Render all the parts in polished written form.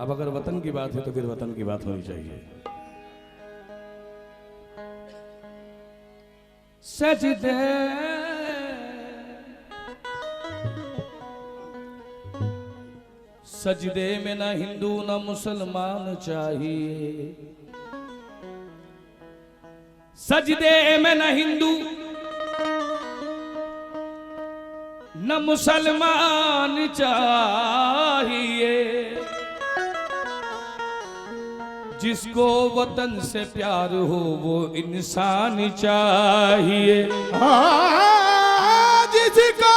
अब अगर वतन की बात है तो फिर वतन की बात होनी चाहिए। सजदे सजदे में ना हिंदू ना मुसलमान चाहिए, सजदे में ना हिंदू न मुसलमान चाहिए, जिसको वतन से प्यार हो वो इंसान चाहिए। जिसको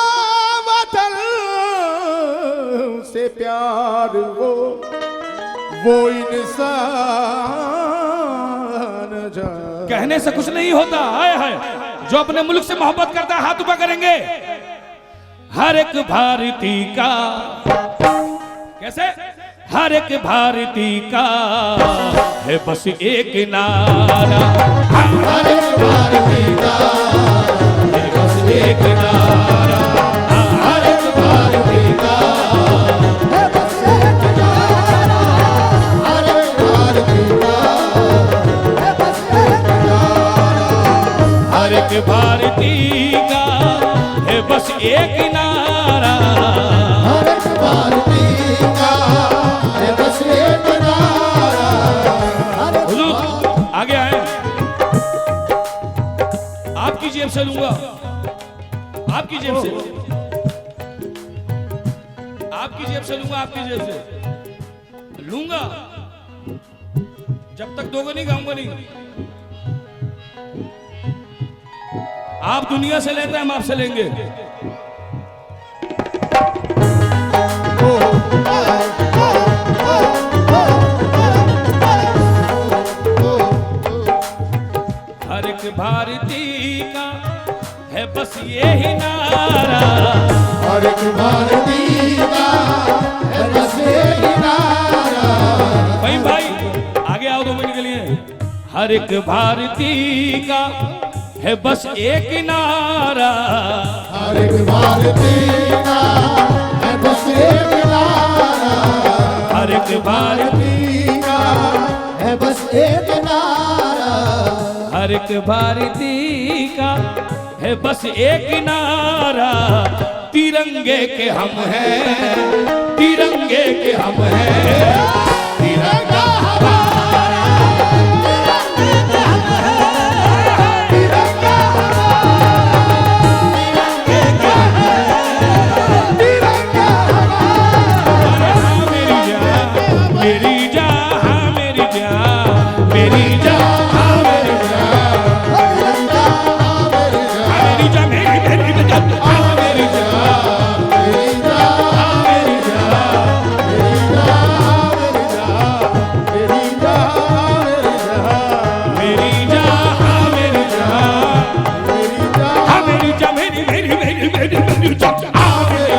वतन से प्यार हो वो इंसान चाहिए। कहने से कुछ नहीं होता, हाय हाय। जो अपने मुल्क से मोहब्बत करता है हाथ ऊपर करेंगे। हर एक भारतीय का, कैसे, हर एक भारतीय का है बस एक नारा, हर एक भारतीय का है बस एक नारा, हर एक भारतीय का है बस एक नारा, हर एक भारतीय का है बस एक नारा, हर एक भारतीय का है बस एक नारा, हर एक भारतीय का है बस एक नारा। हुजूर आगे आए, आपकी जेब से लूंगा, आपकी जेब से, आपकी जेब से लूंगा, आपकी जेब से लूंगा। जब तक दोगे नहीं खाऊंगा नहीं। आप दुनिया से लेते हैं, हम आपसे लेंगे। हर एक भारतीय का है बस यही नारा, हर एक भारतीय का है बस एक नारा। भाई आगे आओ 2 मिनट के लिए। हर एक भारतीय का है बस एक नारा, हर एक भारतीय का है बस एक नारा, हर एक भारतीय का है बस एक नारा, हर एक भारतीय का है बस एक नारा। तिरंगे के हम हैं, तिरंगे के हम हैं, तिरंगा हमारा, तिरंगे हम हैं, तिरंगा तिरंगा हाँ मेरी जान, मेरी जान, हाँ मेरी जान, मेरी जान, हाँ मेरी जान, हाँ मेरी जान, मेरी जान, हाँ मेरी जान, मेरी जान, हाँ मेरी जान, हाँ मेरी जान, मेरी मेरी मेरी मेरी मेरी जान, हाँ मेरी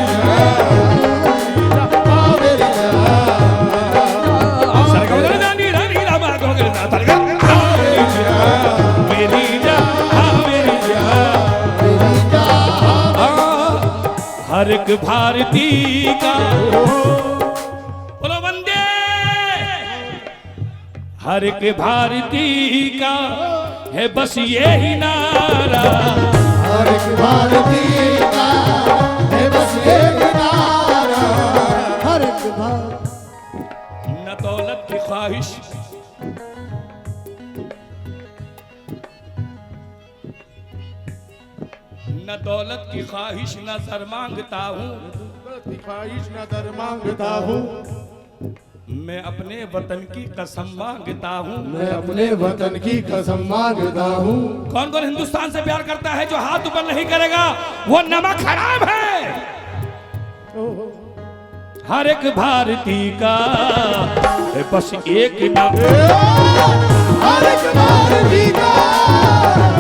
हर एक भारतीय का, बोलो वंदे, हर एक भारतीय का है बस यही नारा, हर एक भारतीय का है बस एक नारा, हर एक न दौलत की ख्वाहिश, न दौलत की ख्वाहिश न सर मांगता हूँ, ख्वाहिश न दर मांगता हूँ, मैं अपने वतन की कसम मांगता हूँ, मैं अपने वतन की कसम मांगता हूँ। कौन कौन हिंदुस्तान से प्यार करता है? जो हाथ ऊपर नहीं करेगा वो नमक हराम है। हर एक भारतीय का है बस एक नाम, हर एक भारतीय का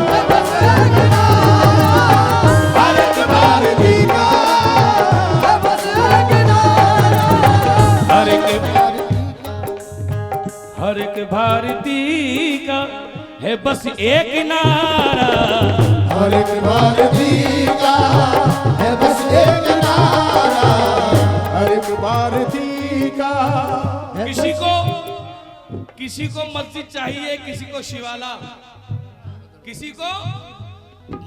है बस एक नारा, हर एक भारतीय का है बस एक नारा, हर एक भारतीय का है बस एक नारा, हर एक भारतीय का है बस एक नारा, हर एक भारतीय का। किसी को मस्जिद चाहिए, किसी को शिवाला, किसी को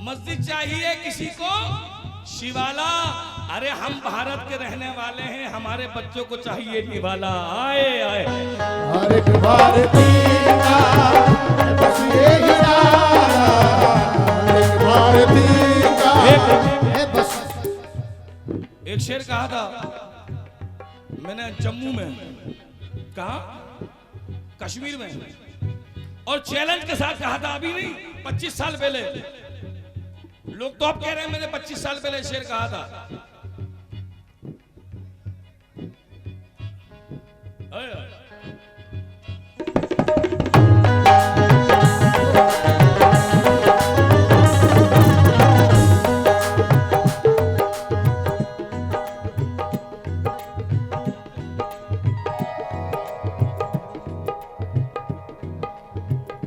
मस्जिद चाहिए, किसी को शिवाला। अरे हम भारत के रहने वाले हैं, हमारे बच्चों को चाहिए निवाला। आए आए हर एक भारतीय का बस यही नारा, हर एक भारतीय का है बस। एक शेर कहा था मैंने जम्मू में, कहा कश्मीर में, और चैलेंज के साथ कहा था, अभी नहीं 25 साल पहले। लोग तो अब कह रहे हैं मैंने 25 साल पहले शेर कहा था।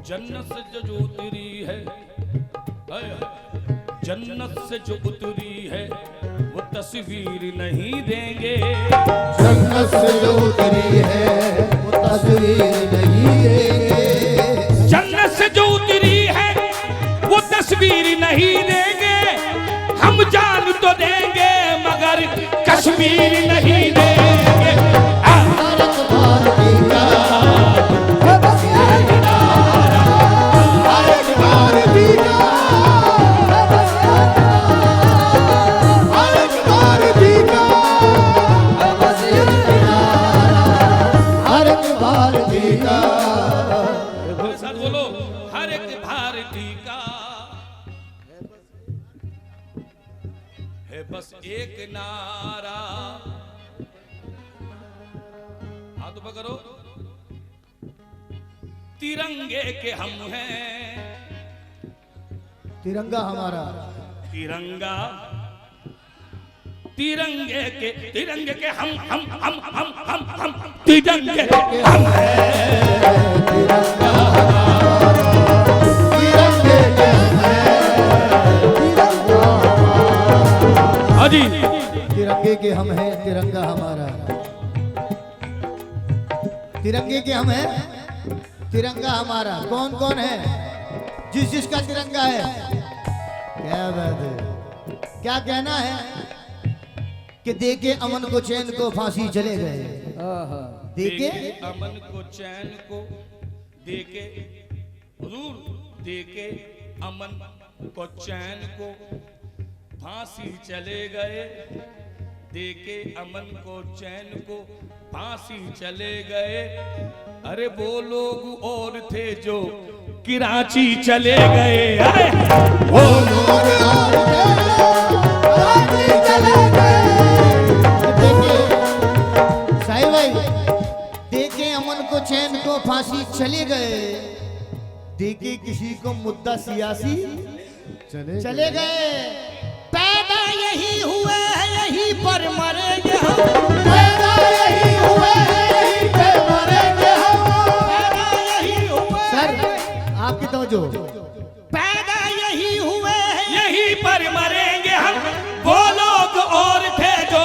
जन्नत से जो उतरी है, जन्नत से जो उतरी है वो तस्वीर नहीं देंगे। जन्नत से जो उतरी है वो तस्वीर नहीं देंगे। जन्नत से जो उतरी है वो तस्वीर नहीं देंगे। हम जान तो देंगे मगर कश्मीर नहीं देंगे। भारत भारती का है बस यही नारा, भारत भारती का है बस यही नारा, भारत भारती का है बस यही नारा, भारत भारती का। मेरे साथ बोलो, हर एक भारतीय का है बस एक नारा। हाथ ऊपर करो। तिरंगे के हम हैं, तिरंगा हमारा, तिरंगा तिरंगे के हम तिरंगे के हम तिरंगे के हम हैं, तिरंगा हाँ जी, तिरंगे के हम हैं, तिरंगा हमारा। तिरंगे के हम हैं, तिरंगा हमारा। कौन कौन है? जिस जिसका तिरंगा है। क्या बात है, क्या कहना है कि देके अमन को चैन को फांसी चले गए। देके अमन को चैन को, देके हुजूर, देके अमन को चैन को फांसी चले गए। देके अमन को चैन को फांसी चले गए। अरे वो लोग और थे जो कराची चले गए। वो लोग और थे जो कराची चले गए। देके साहिब भाई, देके अमन को चैन को फांसी चले गए। देके किसी को मुद्दा सियासी चले गए। पैदा यही हुए हैं, यहीं पर मरेंगे हम। पैदा यही हुए हैं, यहीं पे मरेंगे हम। पैदा यही हुए। सर आपकी तवज्जो। पैदा यही हुए हैं, यहीं पर मरेंगे हम। वो लोग और थे जो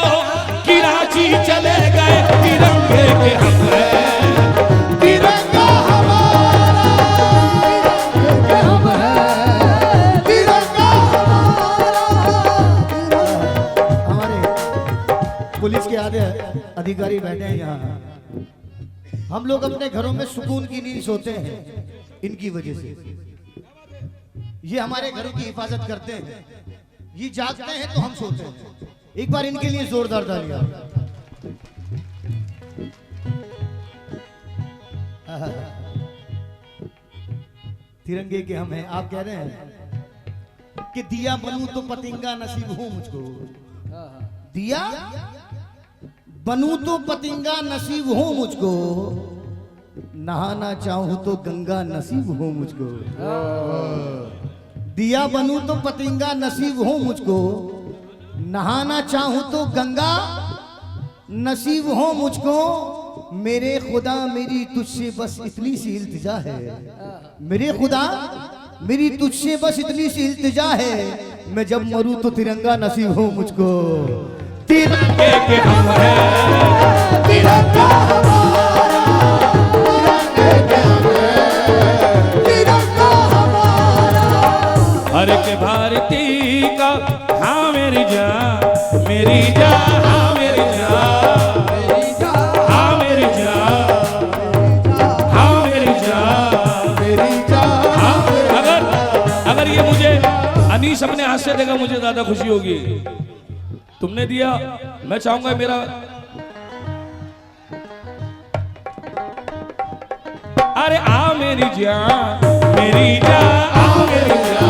कराची चले गए। तिरंगे के हम हैं, तिरंगा हमारा, तिरंगे के हम हैं, तिरंगा हमारे। पुलिस के आधे अधिकारी बैठे हैं यहाँ। हम लोग अपने घरों में सुकून की नींद सोते हैं इनकी वजह से। ये हमारे घरों की हिफाजत करते हैं। ये जागते हैं तो हम सोते हैं। एक बार इनके लिए जोरदार तालियां। तिरंगे के हम हैं। आप कह रहे हैं कि दिया बनूं तो पतंगा नसीब हो मुझको। दिया बनूं तो पतंगा नसीब हो मुझको। नहाना चाहूं तो गंगा नसीब हो मुझको। दिया बनूं तो पतंगा नसीब हो मुझको। नहाना चाहूं तो गंगा नसीब हो मुझको। मेरे खुदा मेरी तुझसे बस इतनी सी इल्तिजा है। मेरे खुदा मेरी तुझसे बस इतनी सी इल्तिजा है। मैं जब मरूं तो तिरंगा नसीब हो मुझको। तिरंगे के हम हैं, तिरंगा हमारा, तिरंगे के हम हैं, तिरंगा हमारा। हर एक भारतीय का हाँ मेरी जान, मेरी जान, हाँ मेरी जान, मेरी जान, हाँ मेरी जान, हाँ मेरी जान, मेरी जान, हाँ। अगर ये मुझे अनीश अपने हाथ से देगा मुझे ज्यादा खुशी होगी। तुमने दिया, मैं चाहूंगा मेरा अरे आ मेरी जान, मेरी जान, आ मेरी जान,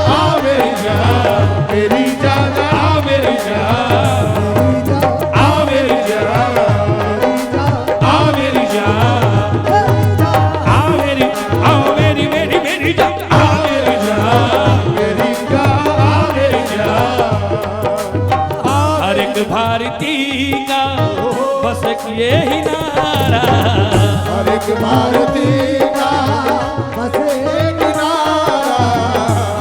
आ मेरी जान, मेरी जान, आ मेरी जान, आ मेरी जान, आ मेरी जान, आ मेरी, आ मेरी मेरी मेरी जान, आ मेरी जान, मेरी जान, आ मेरी जान। हर एक भारतीय का बस एक यही नारा, हर एक भारतीय का बस एक नारा,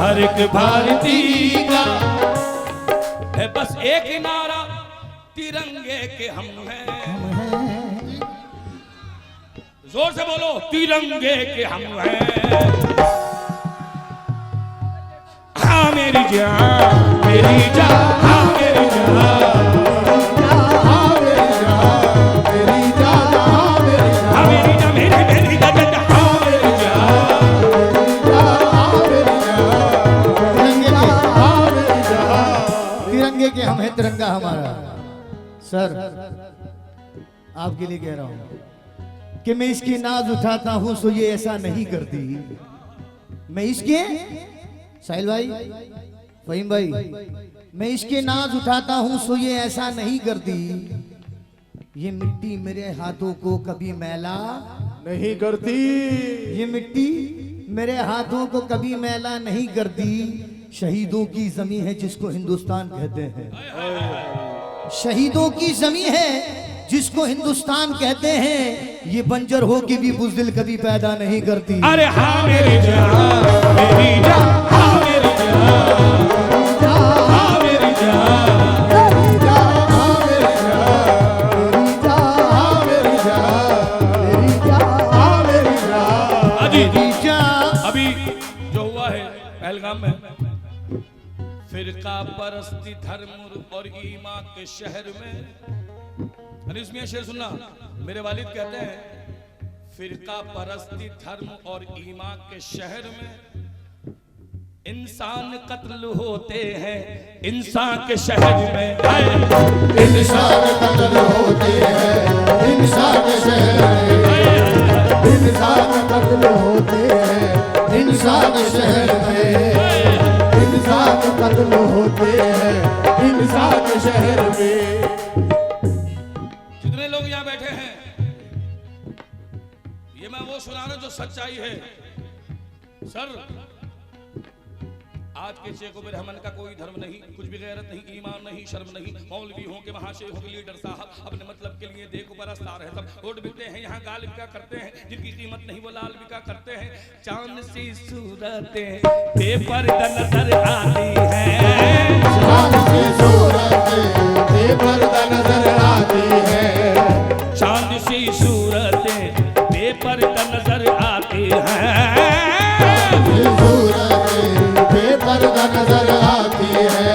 हर एक भारतीय का है बस एक नारा, तिरंगे के हम हैं। जोर से बोलो, तिरंगे के हम हैं। हाँ मेरी जान, मेरी जान, हाँ मेरी जान, हाँ मेरी जान, मेरी जान, हाँ मेरी जान, हाँ मेरी जान, मेरी मेरी जान, हाँ मेरी जान, हाँ मेरी जान, तिरंगे के हम हैं, तिरंगा हमारा। सर आपके लिए कह रहा हूं कि मैं इसकी नाज उठाता हूं सो ये ऐसा नहीं करती। मैं इसके साहिल भाई, फहीम भाई, मैं इसके नाज उठाता हूं सो ये ऐसा नहीं करती। ये मिट्टी मेरे हाथों को कभी मैला नहीं करती। ये मिट्टी मेरे हाथों को कभी मैला नहीं करती। शहीदों की जमी है जिसको हिंदुस्तान कहते हैं, शहीदों की जमी है जिसको हिंदुस्तान कहते हैं। ये बंजर हो के भी बुज़दिल कभी पैदा नहीं करती। अरे हाँ मेरी जान, मेरी जान, हाँ मेरी जान, हाँ मेरी जान, अजी अभी जो हुआ है पहलगाम में, फिरका परस्ती धर्म और ईमान के शहर में, अनीस मियां शेर सुनना, मेरे वालिद कहते हैं फिरका परस्ती धर्म और ईमान के शहर में इंसान कत्ल होते हैं, इंसान के शहर में इंसान कत्ल होते हैं, इंसान के शहर में, इंसान कत्ल होते हैं, इंसान के शहर में, इंसान कत्ल होते हैं, इंसान के शहर में। जितने लोग यहाँ बैठे हैं, ये मैं वो सुना रहा जो सच्चाई है। सर आज के शेख उमर रहमान का कोई धर्म नहीं, कुछ भी गैरत नहीं, ईमान नहीं, शर्म नहीं। मौलवी हो के महाशय हो के लीडर साहब अपने मतलब के लिए देखो परस्तार है सब। वोट बिकते हैं यहाँ गाल बिका करते हैं, जिनकी कीमत नहीं वो लाल बिका करते हैं। चांद सी सूरतें बेपर्दा नजर आती है, चांद सी सूरतें बेपर्दा नजर आती है, चांद सी सूरतें बेपर्दा नजर आती है, बेपर्दा नजर आती है।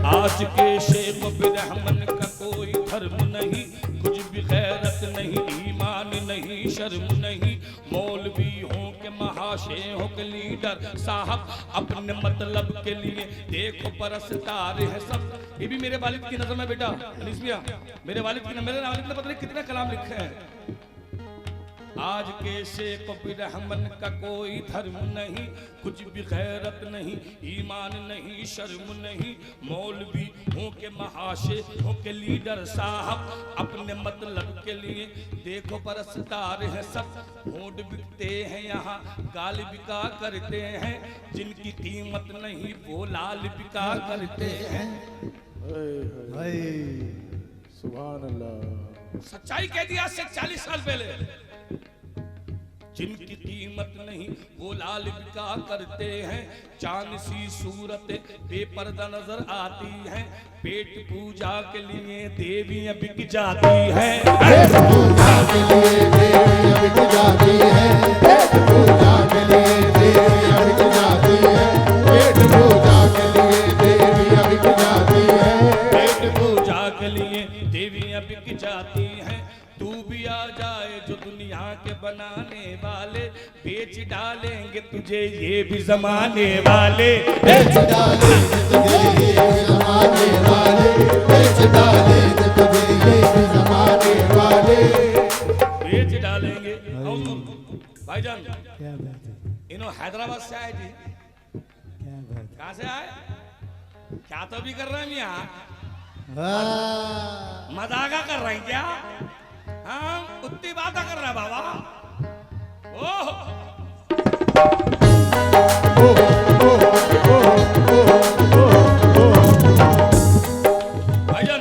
आज के शेख रहमान का कोई धर्म नहीं, कुछ भी गैरत नहीं, ईमान नहीं, शर्म नहीं। मौलवी हो के महाशय हो के लीडर साहब अपने मतलब के लिए देखो परस्तार है सब। ये भी मेरे वालिद की नजर में बेटा अनीस मियां, मेरे वालिद की, मेरे वालिद ने पता नहीं कितने कलाम लिखे हैं। आज के शेख रहमान का कोई धर्म नहीं, कुछ भी गैरत नहीं, ईमान नहीं, शर्म नहीं। मौलवी हो के महाशय हो के लीडर साहब अपने मतलब के लिए देखो परस्तार है सब। वोट बिकते हैं यहाँ गाल बिका करते हैं, जिनकी कीमत नहीं वो लाल बिका करते हैं। सुभान अल्लाह। सच्चाई कह दी आज से 40 साल पहले। जिनकी कीमत नहीं वो लाल बिका करते हैं। चांद सी सूरत बेपर्दा नजर आती है, पेट पूजा के लिए देवियां बिक जाती हैं। पेट पूजा के लिए देवियां बिक जाती है, पेट पूजा के लिए देवियां बिक जाती है, पेट पूजा के लिए देवियां बिक जाती है, पेट पूजा के लिए देवियां बिक जाती हैं। तू भी आ जाए जो दुनिया के बनाने वाले, बेच डालेंगे तुझे ये भी जमाने वाले। बेच डालेंगे तुझे ये भी जमाने वाले, बेच डालेंगे तुझे ये भी जमाने वाले, बेच डालेंगे। भाईजान क्या बात है, इन्हों हैदराबाद से आए जी, क्या बात है। कहाँ से आए? क्या तो भी कर रहे हैं मियाँ, हाँ, मजाका कर रहे हैं क्या? हाँ उतनी बात कर रहा है बाबा। ओह भाईजान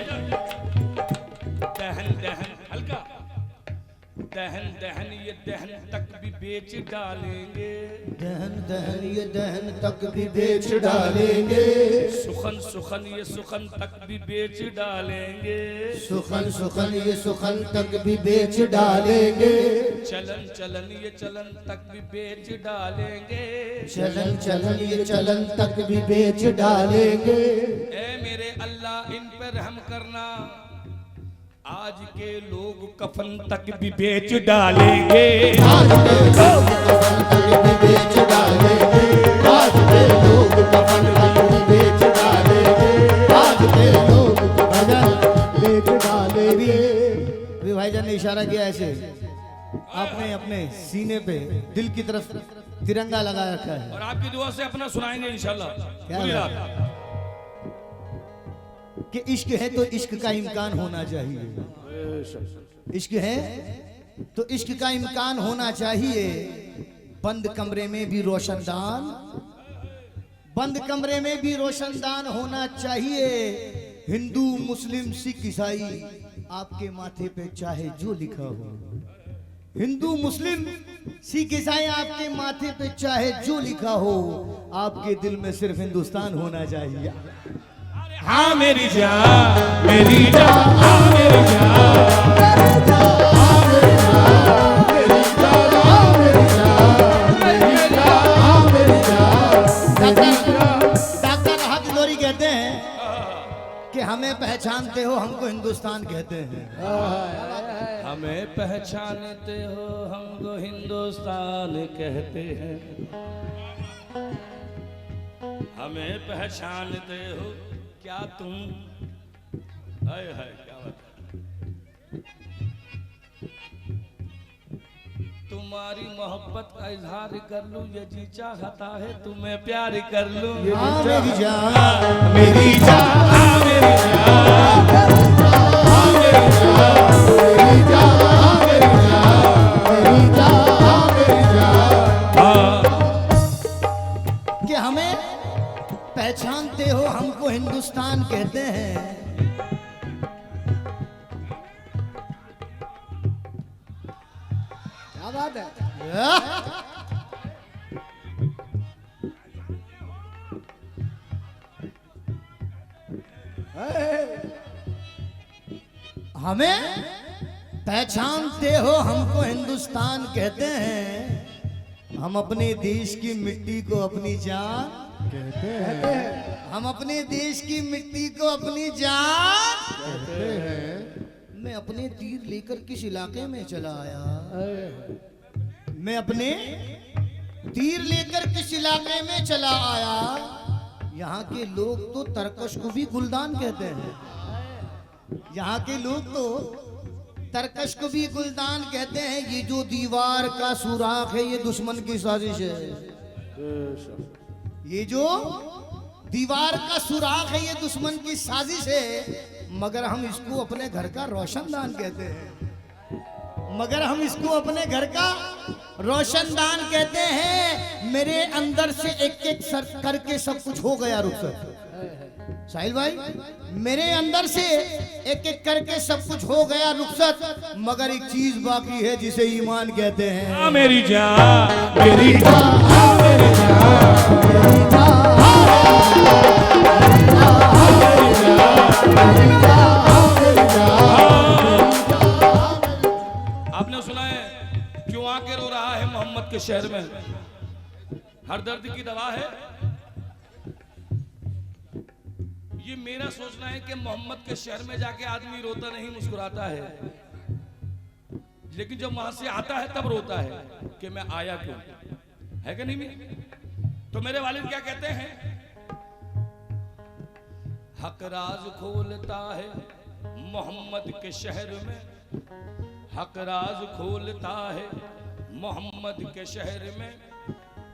दहन दहन हल्का दहन दहन ये दहन तक भी बेच डालेंगे, दहन दहन ये दहन तक भी बेच डालेंगे, सुखन सुखन ये सुखन तक भी बेच डालेंगे, सुखन सुखन ये सुखन तक भी बेच डालेंगे, चलन चलन ये चलन तक भी बेच डालेंगे, चलन चलन ये चलन तक भी बेच डालेंगे। ए मेरे अल्लाह इन पर रहम करना, आज के लोग कफन तक भी बेच डालेंगे। आज के लोग कफन तक भी बेच डालेंगे, आज के लोग कफन तक भी बेच डालेंगे, आज के लोग कफन बेच डालेंगे। अभी भाईजान ने इशारा किया ऐसे, आपने अपने सीने पे दिल की तरफ तिरंगा लगा रखा है। और आपकी दुआ से अपना सुनाएंगे इंशाल्लाह क्या पूरी बात रात। कि इश्क है तो इश्क का इम्कान होना चाहिए, इश्क है तो इश्क का इम्कान होना चाहिए। बंद कमरे में भी रोशनदान, बंद कमरे में भी रोशनदान होना चाहिए। हिंदू मुस्लिम सिख ईसाई आपके माथे पे चाहे जो लिखा हो, हिंदू मुस्लिम सिख ईसाई आपके माथे पे चाहे जो लिखा हो, आपके दिल में सिर्फ हिंदुस्तान होना चाहिए। हाँ मेरी जान मेरी जान, हाँ मेरी जान, डॉक्टर हाथ लोरी कहते हैं कि हमें पहचानते हो हमको हिंदुस्तान कहते हैं। हमें पहचानते हो हमको हिंदुस्तान कहते हैं, हमें पहचानते हो क्या तुम, हाय हाय क्या बात है। तुम्हारी मोहब्बत का इजहार कर लूं ये जी चाहता है, तुम्हें प्यार कर लूं। हाँ मेरी जान, मेरी जान, हाँ मेरी कि हमें पहचानते हो हमको हिंदुस्तान कहते हैं। क्या बात है? हमें पहचानते हो हमको हिंदुस्तान कहते हैं। हम अपने देश की मिट्टी को अपनी जान कहते हैं, हम अपने देश की मिट्टी को अपनी जान। कहते हैं। मैं अपने तीर लेकर किस इलाके में चला आया, मैं अपने तीर लेकर किस इलाके में चला आया। यहाँ के लोग तो तरकश को भी गुलदान कहते हैं, यहाँ के लोग तो तरकश को भी गुलदान कहते हैं। ये जो दीवार का सुराख है ये दुश्मन की साजिश है, ये जो दीवार का सुराख है ये दुश्मन की साजिश है। मगर हम इसको अपने घर का रोशनदान कहते हैं, मगर हम इसको अपने घर का रोशनदान कहते हैं। मेरे अंदर से एक एक सर करके सब कुछ हो गया रुखसत, साहिल भाई, मेरे अंदर से एक एक करके सब कुछ हो गया रुखसत, मगर एक चीज बाकी है जिसे ईमान कहते हैं। हाँ मेरी जान, मेरी जान, हाँ मेरी आपने सुना है क्यों आके रो रहा है मोहम्मद के शहर में? हर दर्द की दवा है। ये मेरा सोचना है कि मोहम्मद के शहर में जाके आदमी रोता नहीं, मुस्कुराता है, लेकिन जब वहां से आता है तब रोता है कि मैं आया क्यों, है कि नहीं? तो मेरे वालिद क्या कहते हैं? हक राज खोलता है मोहम्मद के शहर में, हक राज खोलता है मोहम्मद के शहर में,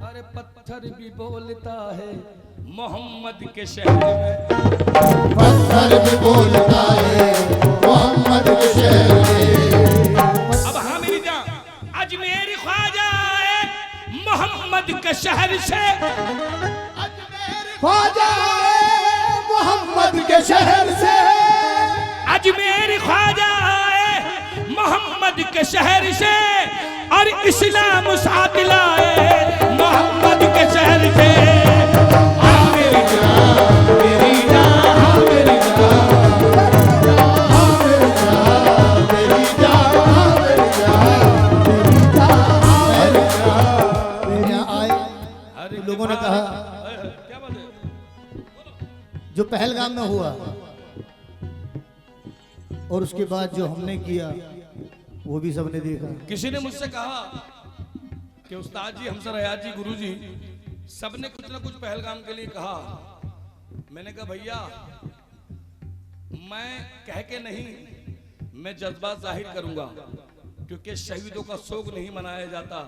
अरे पत्थर भी बोलता है मोहम्मद के शहर में, पत्थर भी बोलता है मोहम्मद के शहर में। अब हाँ मेरी जान, अजमेर ख्वाजा है मोहम्मद के शहर से, ख्वाजा है मोहम्मद के शहर से, अजमेर ख्वाजा है मोहम्मद के शहर से, और इस्लाम साथ लाए मोहम्मद के शहर से। हाँ मेरी जान, मेरी जान, हाँ मेरी लोगों ने कहा क्या बात है? जो पहलगाम में हुआ और उसके बाद जो हमने किया वो भी सबने देखा। किसी ने मुझसे कहा कि उस्ताद जी, हमसर हयात जी, गुरु जी, सबने कुछ ना कुछ पहलगाम के लिए कहा। मैंने कहा भैया, मैं कह के नहीं, मैं जज्बात जाहिर करूंगा, क्योंकि शहीदों का शोक नहीं मनाया जाता,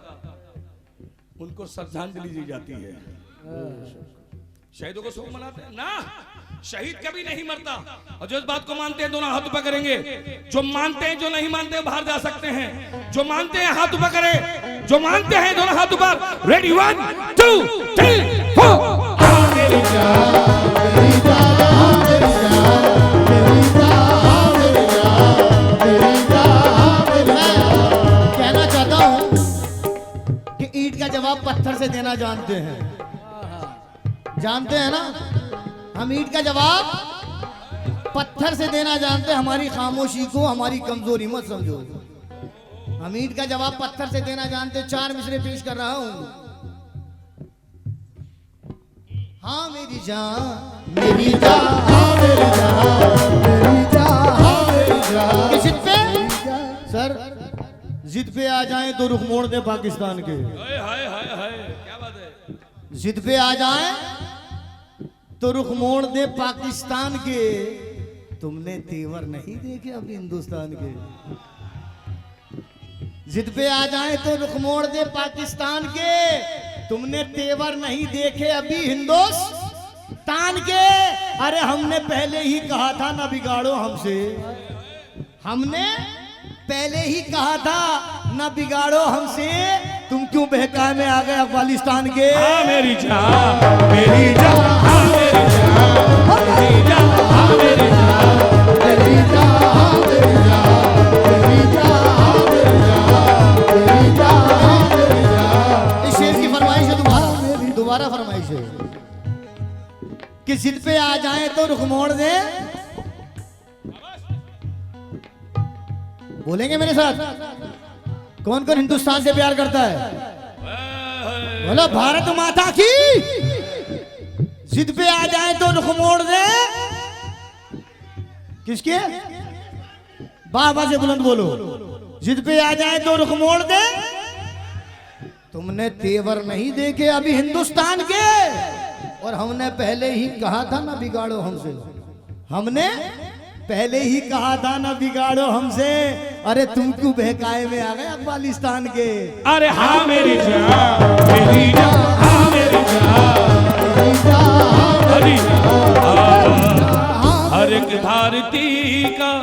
उनको श्रद्धांजलि दी जाती है। शहीदों को शोक मनाते हैं ना, शहीद कभी नहीं मरता। और जो इस बात को मानते हैं दोनों हाथ ऊपर करेंगे, जो मानते हैं, जो नहीं मानते बाहर जा सकते हैं, जो मानते हैं हाथ ऊपर करें, जो मानते हैं दोनों हाथ ऊपर। रेडी, 1 2 3 4। कहना चाहता हूं कि ईंट का जवाब पत्थर से देना जानते हैं, जानते हैं ना? हम ईंट का जवाब पत्थर से देना जानते हैं। हमारी खामोशी को हमारी कमजोरी मत समझो। हम ईंट का जवाब पत्थर से देना जानते। 4 मिसरे पेश कर रहा हूं। हाँ मेरी जान, मेरी जान, हाँ मेरी जान, मेरी जान, हाँ मेरी जान। किस जिद पे सर, जिद पे आ जाएं तो रुख मोड़ दे पाकिस्तान के। हाय हाय हाय हाय, क्या बात है? जिद पे आ जाएं तो रुख मोड़ दे पाकिस्तान के। तुमने तेवर नहीं देखे अभी हिंदुस्तान के। जिद पे आ जाए तो रुख मोड़ दे पाकिस्तान के। तुमने तेवर नहीं देखे अभी हिंदुस्तान के। अरे हमने पहले ही कहा था ना बिगाड़ो हमसे। हमने पहले ही कहा था ना बिगाड़ो हमसे। तुम क्यों बहकाए में आ गए अफगानिस्तान के। हाँ मेरी जान, मेरी जान, हाँ मेरी जान, मेरी जान, हाँ मेरी जान, मेरी जान, हाँ मेरी जान, मेरी जान, हाँ मेरी जान, मेरी जान, हाँ मेरी जान। इस शेर की फरमाइश है, दोबारा फरमाइश है कि जिद पे आ जाए तो रुख मोड़ दे। बोलेंगे मेरे साथ, कौन कौन हिंदुस्तान से प्यार करता है? बोला भारत माता की। जिद पे आ जाए तो रुख मोड़ दे। किसके? बाबा से बुलंद बोलो। जिद पे आ जाए तो रुख मोड़ दे। तुमने तेवर नहीं देखे अभी हिंदुस्तान के। और हमने पहले ही कहा था ना बिगाड़ो हमसे। हमने पहले ही कहा था ना बिगाड़ो हमसे। अरे तुम क्यों बहकाए में आ गए अफगानिस्तान के। अरे हाँ मेरी जान, मेरी जान, हाँ मेरी जान, मेरी जान, हरी हर एक भारती का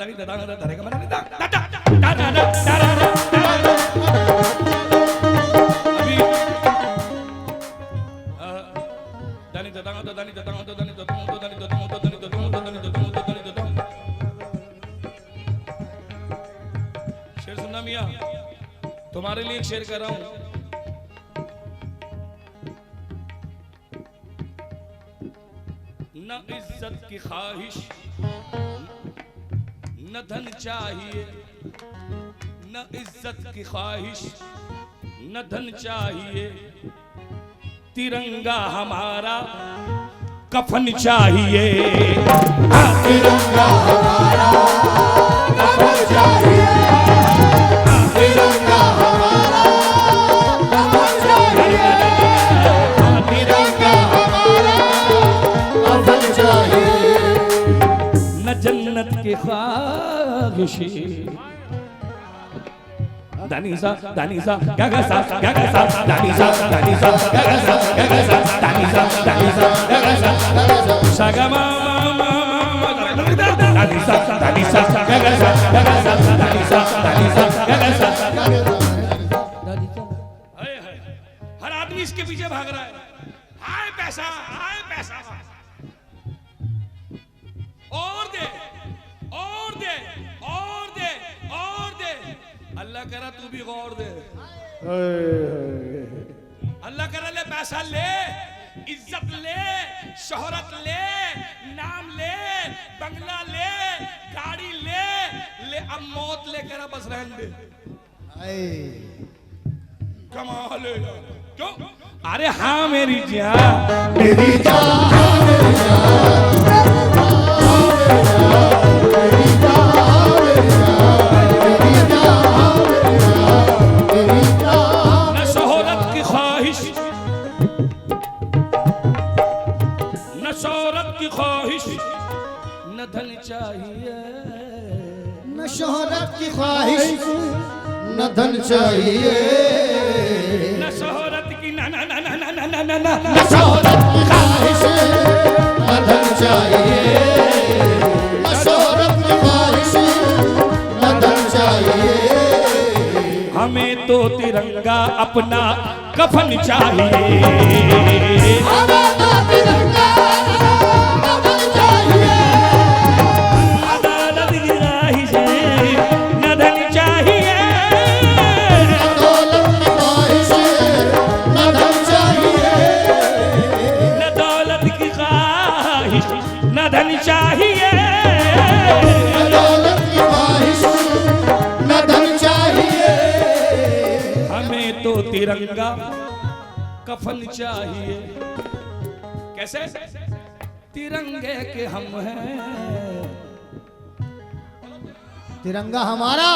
दानी दादा दारे का मना दा दा दा दा दा अभी दानी दादा दानी दादा दानी दादा दानी दादा दानी दादा शेर सुनना मियां, तुम्हारे लिए एक शेर कर रहा हूं। न इज्जत की ख्वाहिश न धन चाहिए, न इज्जत की ख्वाहिश न धन चाहिए, तिरंगा हमारा कफन चाहिए। तिरंगा हमारा कफन चाहिए, तिरंगा हमारा कफन चाहिए, तिरंगा हमारा कफन चाहिए। न जन्नत की ख्वाहिश दानीसा दानीसा गगसा गगसा दानीसा दानीसा गगसा गगसा दानीसा दानीसा गगसा सगमा दानीसा दानीसा गगसा गगसा दानीसा दानीसा गगसा। हर आदमी इसके पीछे भाग रहा है, हाय पैसा हाय पैसा, और दे और दे और दे और दे। अल्लाह करा तू भी गौर दे, अल्लाह करा ले पैसा ले, इज्जत ले, शोहरत ले, नाम ले, बंगला ले, गाड़ी ले, ले अब मौत लेकर बस रहने दे। कमाल है क्यों? अरे हाँ मेरी जान, मेरी जान, मेरी जान, न शोहरत की ख्वाहिश, न शोहरत की ख्वाहिश, न धन चाहिए, न शोहरत की ख्वाहिश न धन चाहिए, न शोहरत की ना ना ना ना ना ना ना ना ना न शोहरत की ख्वाहिश न धन चाहिए, न शोहरत की ख्वाहिश न धन चाहिए। हमें तो तिरंगा अपना कफन चाहिए, हमें तो तिरंगा कफन चाहिए, अदालत की ख्वाहिश न धन चाहिए, दौलत की ख्वाहिश न धन चाहिए, न दौलत की ख्वाहिश न धन चाहिए, दौलत की ख्वाहिश न धन चाहिए। हमें तो तिरंगा कफन चाहिए। कैसे? तिरंगे के हम हैं, तिरंगा हमारा,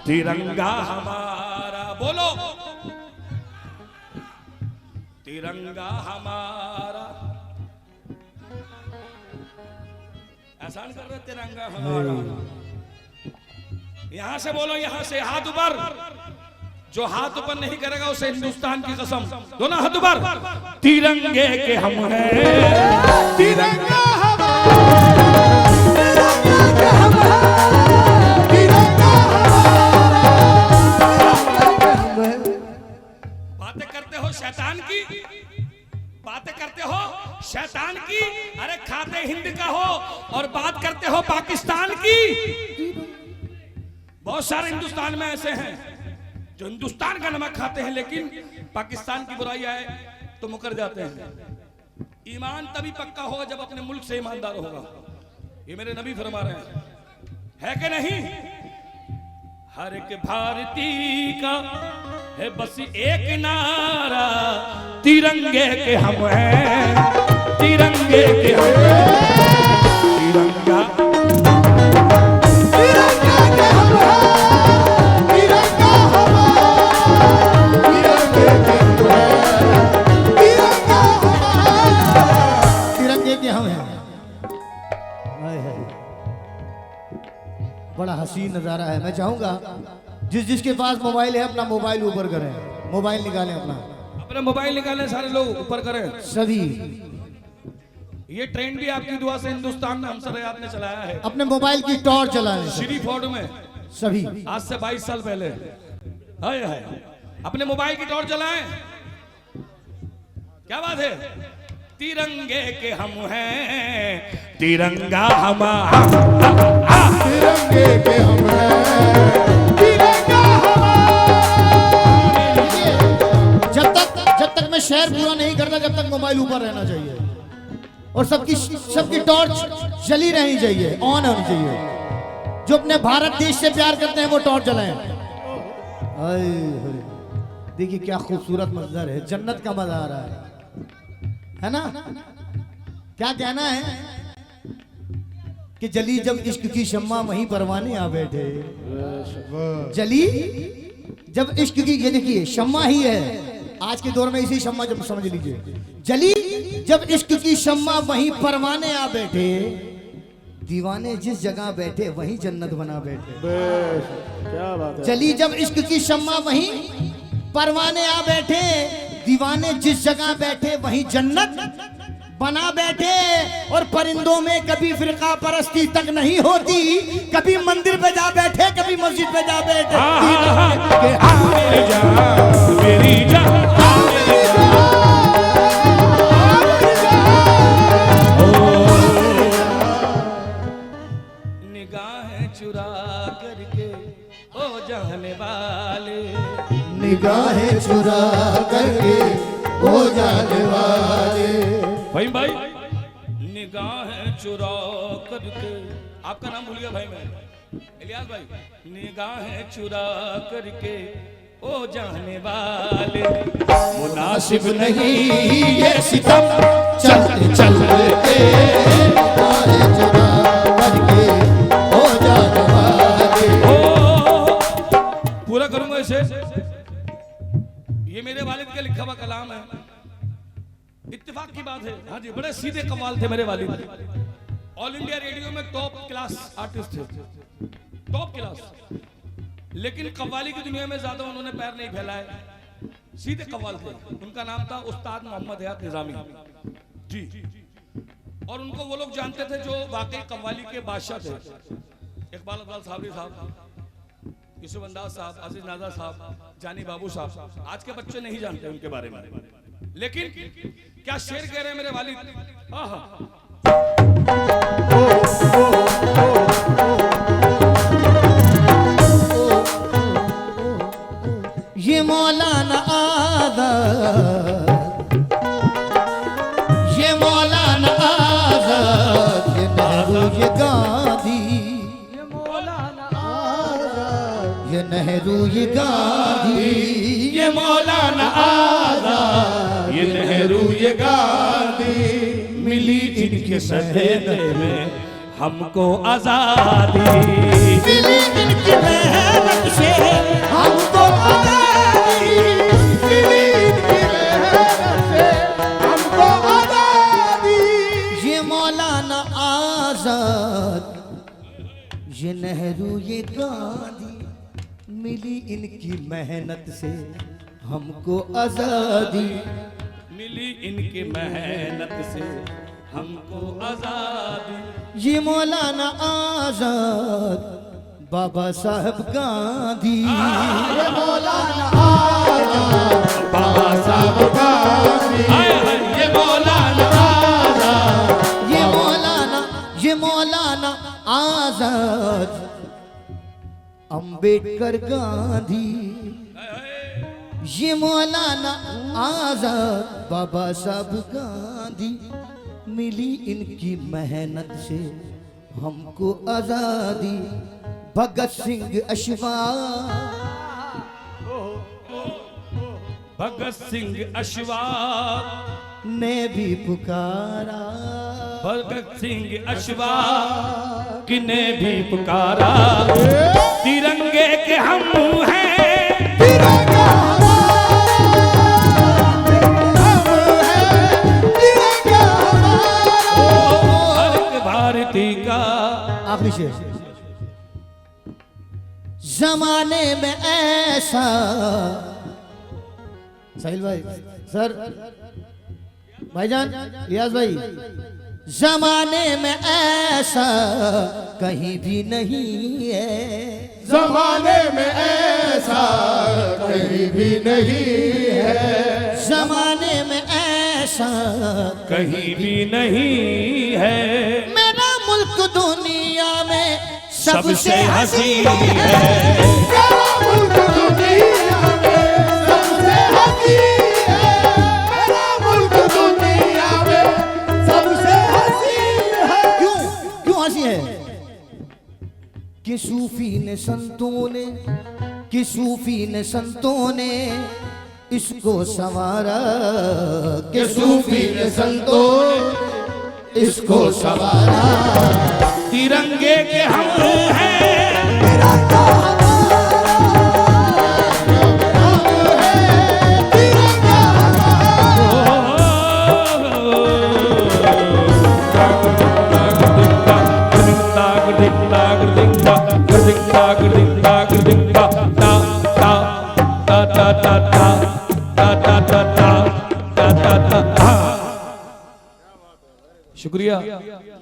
तिरंगा हमारा, बोलो तिरंगा हमारा। आसान कर रहे तिरंगा हमारा, यहां से बोलो, यहां से हाथ ऊपर, जो हाथ ऊपर नहीं करेगा उसे हिंदुस्तान की कसम। दोनों हाथ ऊपर, तिरंगे के हम हैं, तिरंगा हमारा, तिरंगा के हम हैं, तिरंगा हमारा, बातें करते हो शैतान की, बातें करते हो शैतान की, अरे खाते हिंद का हो और बात करते हो पाकिस्तान की। बहुत सारे हिंदुस्तान में ऐसे हैं जो हिंदुस्तान का नमक खाते हैं लेकिन पाकिस्तान की बुराई आए तो मुकर जाते हैं। ईमान तभी पक्का होगा जब अपने मुल्क से ईमानदार होगा, ये मेरे नबी फरमा रहे हैं, है कि नहीं? हर एक भारतीय का है बस एक नारा, तिरंगे के हम हैं, तिरंगे के हम हैं, तिरंगा तिरंगा के हम हैं, तिरंगा हमारा, तिरंगे के हम हैं, तिरंगा हमारा, तिरंगे के हम हैं। हाय हाय, बड़ा हसीन नजारा है। मैं चाहूंगा जिस जिसके पास मोबाइल है अपना मोबाइल ऊपर करें, मोबाइल निकालें अपना, अपना मोबाइल निकालें, सारे लोग ऊपर करें। सभी ये ट्रेंड भी आपकी दुआ से हिंदुस्तान में हमसर हयात ने चलाया है। अपने मोबाइल की टॉर्च जलाएं श्री फोर्ड में सभी। आज से 22 साल पहले। हाय हाय, अपने मोबाइल की टॉर्च जलाएं। क्या बात है? तिरंगे के हम हैं, तिरंगा हमारा, तिरंगे के हम हैं, तिरंगा जब तक मैं शेर पूरा नहीं करता, जब तक मोबाइल ऊपर रहना चाहिए और सबकी टॉर्च जली रहनी चाहिए, ऑन होनी चाहिए। जो अपने भारत देश से प्यार करते हैं वो टॉर्च जलाएं। देखिए क्या खूबसूरत मंजर है, जन्नत का मजा आ रहा है ना? क्या कहना है कि जली जब इश्क की शम्मा वहीं परवाने आ बैठे। जली जब इश्क की, ये देखिए शम्मा ही है आज के दौर में, इसी शम्मा जब समझ लीजिए। जली जब इश्क की शम्मा वहीं परवाने आ बैठे, दीवाने जिस जगह बैठे वहीं जन्नत बना बैठे। क्या बात है। जली जब इश्क की शम्मा वहीं परवाने आ बैठे, दीवाने जिस जगह बैठे वहीं जन्नत बना बैठे। और परिंदों में कभी फिरका परस्ती तक नहीं होती, कभी मंदिर पे जा बैठे, कभी मस्जिद पे जा बैठे। मेरी जान, मेरी जान, निगाहें चुरा करके ओ जाने वाले, निगाहें चुरा करके हो जाने वाले। भाई भाई, निगाहें चुरा करके, आपका नाम भूल गया भाई मैं, इलियास भाई। निगाहें चुरा करके ओ जाने वाले, मुनासिब नहीं ये सितम, चलते चलते निगाहें चुरा करके हो जाने वाले। ओ पूरा करूंगा इसे। ये मेरे वालिद का लिखा हुआ कलाम है, इत्तेफाक की बात है। हाँ जी, बड़े सीधे कमाल थे मेरे वालिद। ऑल इंडिया रेडियो में टॉप क्लास आर्टिस्ट थे, टॉप क्लास। लेकिन कव्वाली की दुनिया में ज्यादा उन्होंने पैर नहीं फैलाए, सीधे कव्वाल थे। उनका नाम था उस्ताद मोहम्मद हयात निजामी जी। और उनको वो लोग जानते थे जो वाकई कव्वाली के बादशाह थे। इकबाल अब्बाल साहब साहब, यूसुफ अंदाज साहब, आजिज नाजा साहब, जानी बाबू साहब। आज के बच्चे नहीं जानते उनके बारे में, लेकिन क्या शेर कह रहे हैं मेरे वालिद। ये मौलाना आज़ाद, ये मौलाना आज़ाद, ये नेहरू ये गांधी, ये मौलाना आज़ाद, ये नेहरू ये गांधी, ये मौलाना आज़ाद, ये नेहरू ये गांधी, मिली इनके सहेदे में हमको आजादी, मिली इनकी मेहनत से हमको आजादी, मिली इनकी मेहनत से हमको आजादी। ये मौलाना आजाद, ये नेहरू ये गांधी, मिली इनकी मेहनत से हमको आजादी, मिली इनकी मेहनत से हमको आजादी। ये मौलाना आजाद, बाबा साहब गांधी, ये मौलाना आजाद, बाबा साहब गांधी, ये मौलाना आजाद, ये मौलाना आजाद, अंबेडकर गांधी, ये मौलाना आजाद, बाबा साहब गांधी, मिली इनकी मेहनत से हमको आजादी। भगत सिंह अशफाक, भगत सिंह अशफाक ने भी पुकारा, भगत सिंह अशफाक ने भी पुकारा, तिरंगे के हम हैं, तिरंगा तिरंगा हर एक भारती का। आखिरी शेर। जमाने में ऐसा, साहिल भाई, सर, भाईजान, रियाज भाई, जमाने में ऐसा कहीं भी नहीं है। जमाने में ऐसा कहीं भी नहीं है। जमाने में ऐसा कहीं भी नहीं है। मेरा मुल्क दुनिया में सबसे हसीन है। मेरा मुल्क दुनिया में सबसे हसीन है। मेरा मुल्क दुनिया में सबसे हसीन है। क्यों क्यों हंसी है? कि सूफी ने संतों ने, कि सूफी ने संतों ने इसको संवारा, कि सूफी ने संतों ने इसको संवारा। तिरंगे के हम हैं। शुक्रिया।